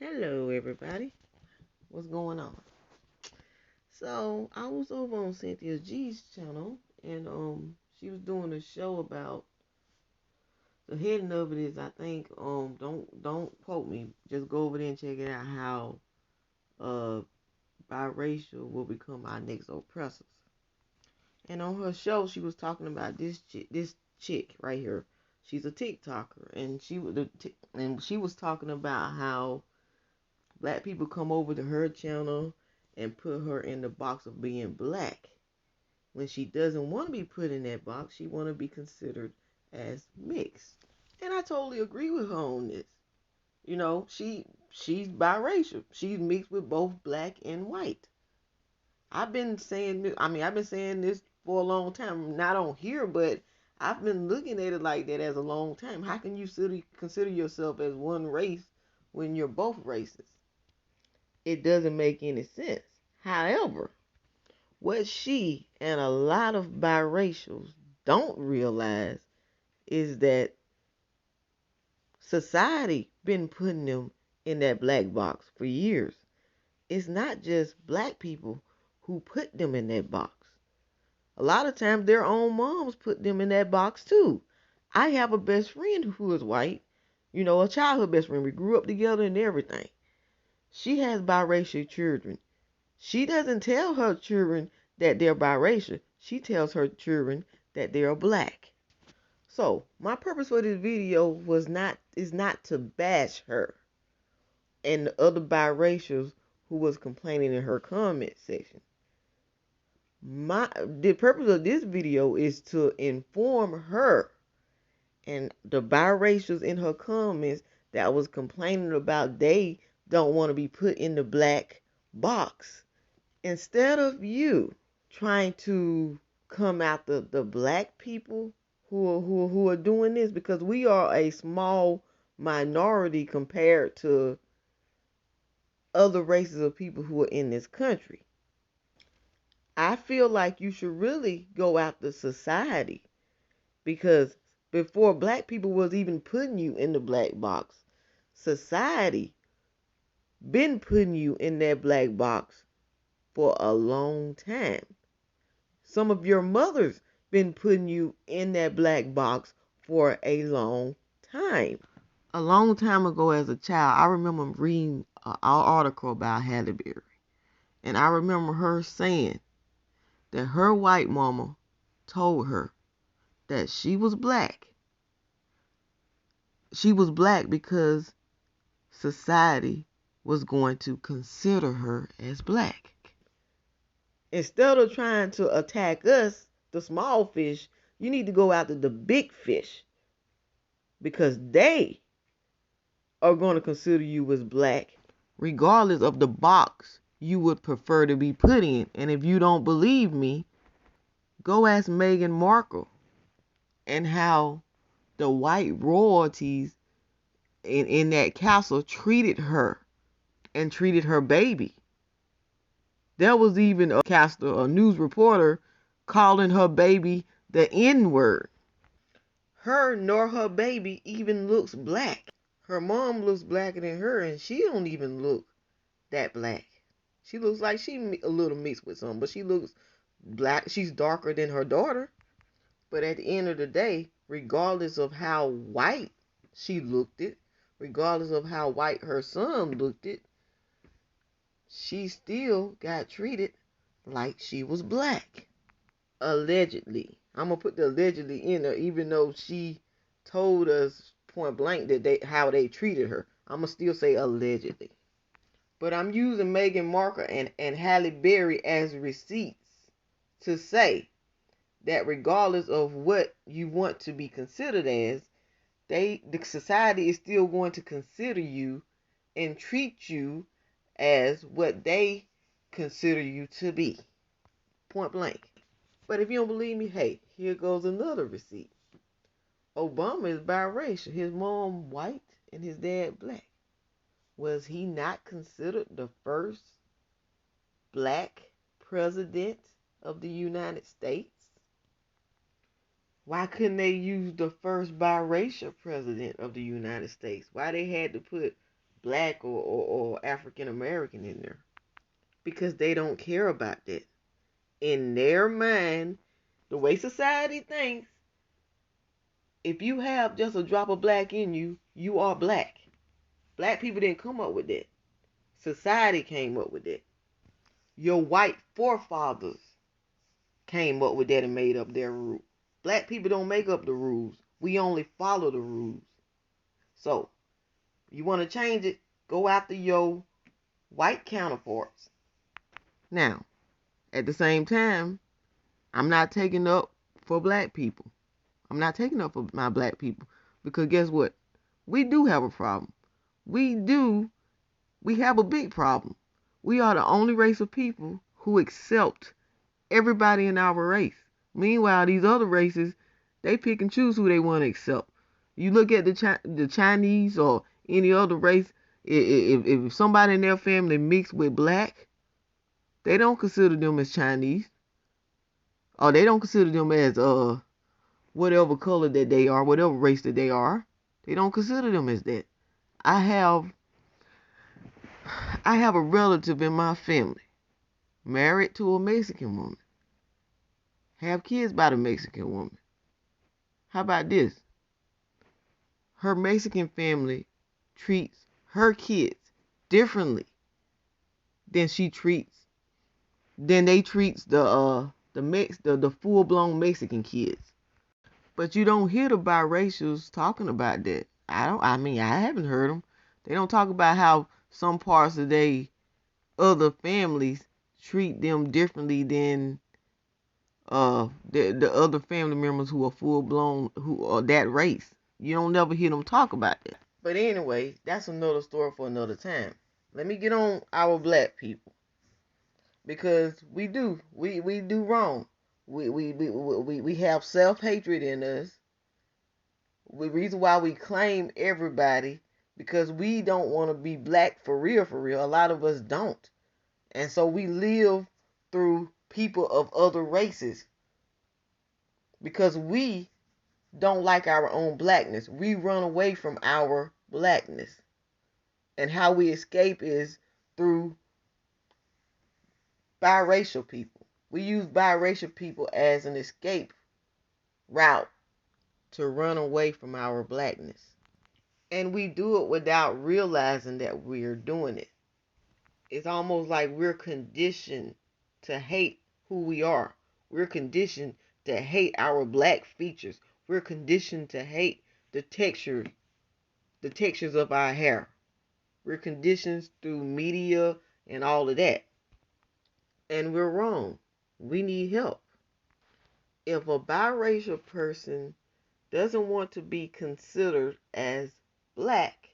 Hello, everybody. What's going on? So I was over on Cynthia G's channel, and she was doing a show about the heading of it is I think don't quote me, just go over there and check it out how uh biracial will become our next oppressors. And on her show, she was talking about this chick right here. She's a TikToker, and she was talking about how black people come over to her channel and put her in the box of being black when she doesn't want to be put in that box. She want to be considered as mixed, and I totally agree with her on this. She's biracial. She's mixed with both black and white. I've been saying this for a long time, not on here, but I've been looking at it like that as a long time. How can you consider yourself as one race when you're both races? It doesn't make any sense. However, what she and a lot of biracials don't realize is that society been putting them in that black box for years. It's not just black people who put them in that box. A lot of times their own moms put them in that box too. I have a best friend who is white, a childhood best friend. We grew up together and everything. She has biracial children. She doesn't tell her children that they're biracial. She tells her children that they are black. So my purpose for this video is not to bash her and the other biracials who was complaining in her comment section. The purpose of this video is to inform her and the biracials in her comments that was complaining about they don't want to be put in the black box. Instead of you trying to come after the black people who are doing this, because we are a small minority compared to other races of people who are in this country. I feel like you should really go after society, because before black people was even putting you in the black box, society been putting you in that black box for a long time. Some of your mothers been putting you in that black box for a long time. A long time ago as a child, I remember reading an article about Halle Berry. And I remember her saying that her white mama told her that she was black. She was black because society was going to consider her as black. Instead of trying to attack us, the small fish, you need to go after the big fish, because they are going to consider you as black regardless of the box you would prefer to be put in. And if you don't believe me, go ask Megan Markle and how the white royalties in that castle treated her and treated her baby. There was even a news reporter calling her baby the N-word. Her nor her baby even looks black. Her mom looks blacker than her, and she don't even look that black. She looks like she a little mixed with some, but she looks black. She's darker than her daughter. But at the end of the day, regardless of how white she looked it, regardless of how white her son looked it, she still got treated like she was black. Allegedly. I'm gonna put the allegedly in there, even though she told us point blank that how they treated her. I'm gonna still say allegedly. But I'm using Megan Markle and Halle Berry as receipts to say that regardless of what you want to be considered as, the society is still going to consider you and treat you as what they consider you to be. Point blank. But if you don't believe me, hey, here goes another receipt. Obama is biracial. His mom white and his dad black. Was he not considered the first black president of the United States? Why couldn't they use the first biracial president of the United States? Why they had to put black or African American in there because they don't care about that. In their mind, the way society thinks, if you have just a drop of black in you, you are black. Black people didn't come up with that. Society came up with that. Your white forefathers came up with that and made up their rule. Black people don't make up the rules. We only follow the rules. So, you want to change it, go after your white counterparts. Now, at the same time, I'm not taking up for black people. I'm not taking up for my black people because guess what? We do have a problem. We have a big problem. We are the only race of people who accept everybody in our race. Meanwhile, these other races, they pick and choose who they want to accept. You look at the Chinese or any other race, if somebody in their family mixed with black, they don't consider them as Chinese. Or they don't consider them as whatever color that they are, whatever race that they are. They don't consider them as that. I have a relative in my family married to a Mexican woman. Have kids by the Mexican woman. How about this? Her Mexican family treats her kids differently than they treats the full blown Mexican kids. But you don't hear the biracials talking about that. I haven't heard them. They don't talk about how some parts of they other families treat them differently than the other family members who are full blown who are that race. You don't never hear them talk about that. But anyway, that's another story for another time. Let me get on our black people because we do wrong. We have self-hatred in us. The reason why we claim everybody because we don't want to be black for real, for real. A lot of us don't. And so we live through people of other races because we don't like our own blackness. We run away from our blackness. And how we escape is through biracial people. We use biracial people as an escape route to run away from our blackness. And we do it without realizing that we're doing it. It's almost like we're conditioned to hate who we are. We're conditioned to hate our black features. We're conditioned to hate the textures of our hair. We're conditioned through media and all of that. And we're wrong. We need help. If a biracial person doesn't want to be considered as black,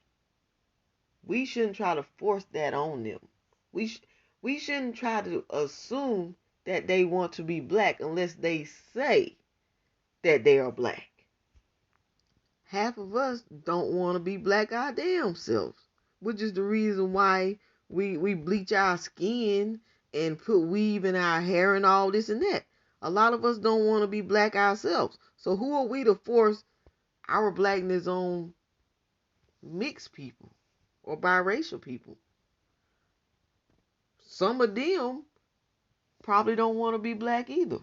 we shouldn't try to force that on them. We shouldn't try to assume that they want to be black unless they say that they are black. Half of us don't want to be black our damn selves, which is the reason why we bleach our skin and put weave in our hair and all this and that. A lot of us don't want to be black ourselves. So who are we to force our blackness on mixed people or biracial people? Some of them probably don't want to be black either.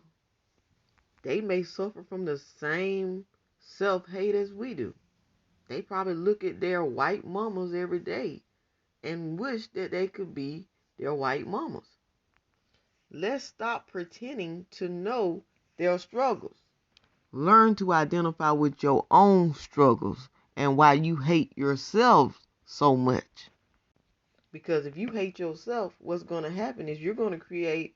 They may suffer from the same self-hate as we do. They probably look at their white mamas every day and wish that they could be their white mamas. Let's stop pretending to know their struggles. Learn to identify with your own struggles and why you hate yourself so much. Because if you hate yourself, what's going to happen is you're going to create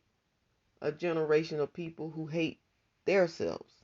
a generation of people who hate themselves.